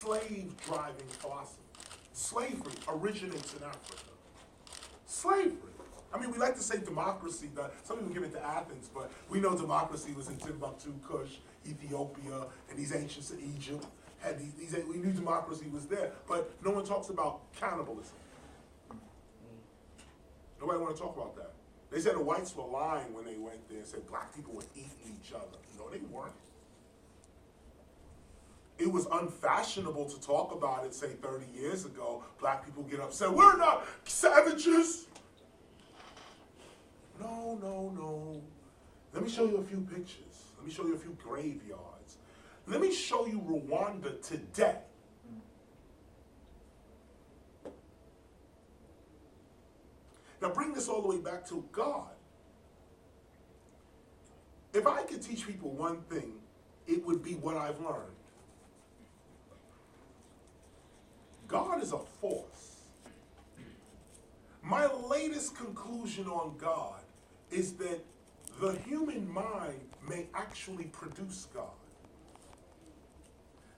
slave-driving philosophy. Slavery originates in Africa. Slavery. I mean, we like to say democracy. Some people give it to Athens, but we know democracy was in Timbuktu, Kush, Ethiopia, and these ancients of Egypt. Had we knew democracy was there, but no one talks about cannibalism. Nobody want to talk about that. They said the whites were lying when they went there and said black people were eating each other. No, they weren't. It was unfashionable to talk about it, say, 30 years ago. Black people get upset. We're not savages. No, no, no. Let me show you a few pictures. Let me show you a few graveyards. Let me show you Rwanda today. Now bring this all the way back to God. If I could teach people one thing, it would be what I've learned. God is a force. My latest conclusion on God is that the human mind may actually produce God.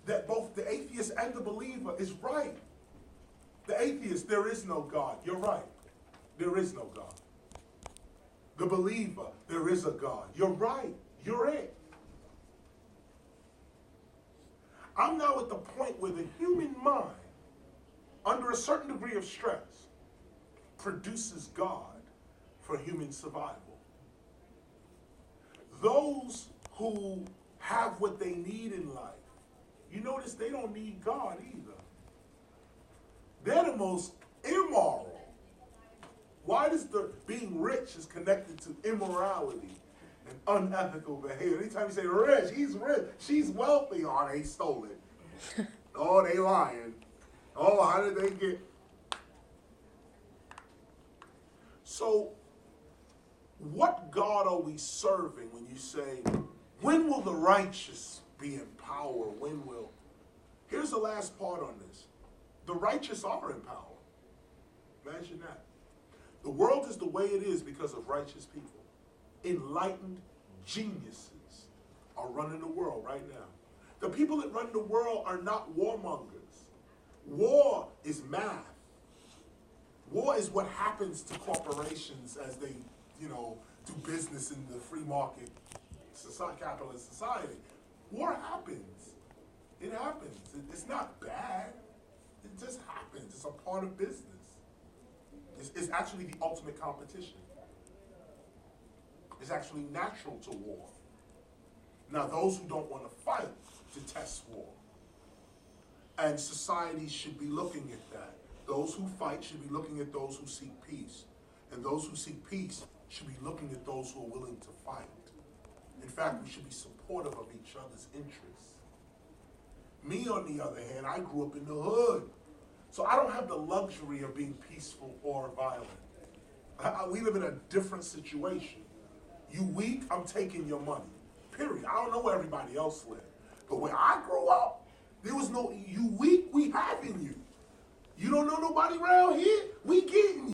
That both the atheist and the believer is right. The atheist, there is no God. You're right. There is no God. The believer, there is a God. You're right. You're it. I'm now at the point where the human mind, under a certain degree of stress, produces God for human survival. Those who have what they need in life, you notice they don't need God either. They're the most immoral. Why does the being rich is connected to immorality and unethical behavior? Anytime you say rich, he's rich, she's wealthy, oh, they stole it. Oh, they lying. Oh, how did they get? So, what God are we serving when you say, when will the righteous be in power? When will? Here's the last part on this. The righteous are in power. Imagine that. The world is the way it is because of righteous people. Enlightened geniuses are running the world right now. The people that run the world are not warmongers. War is math. War is what happens to corporations as they, do business in the free market capitalist society. War happens. It happens. It's not bad. It just happens. It's a part of business. It's actually the ultimate competition. It's actually natural to war. Now, those who don't want to fight detest war. And society should be looking at that. Those who fight should be looking at those who seek peace. And those who seek peace should be looking at those who are willing to fight. In fact, we should be supportive of each other's interests. Me, on the other hand, I grew up in the hood. So I don't have the luxury of being peaceful or violent. We live in a different situation. You weak, I'm taking your money. Period. I don't know where everybody else lived. But when I grew up, there was no, you weak, we having you. You don't know nobody around here, we getting you.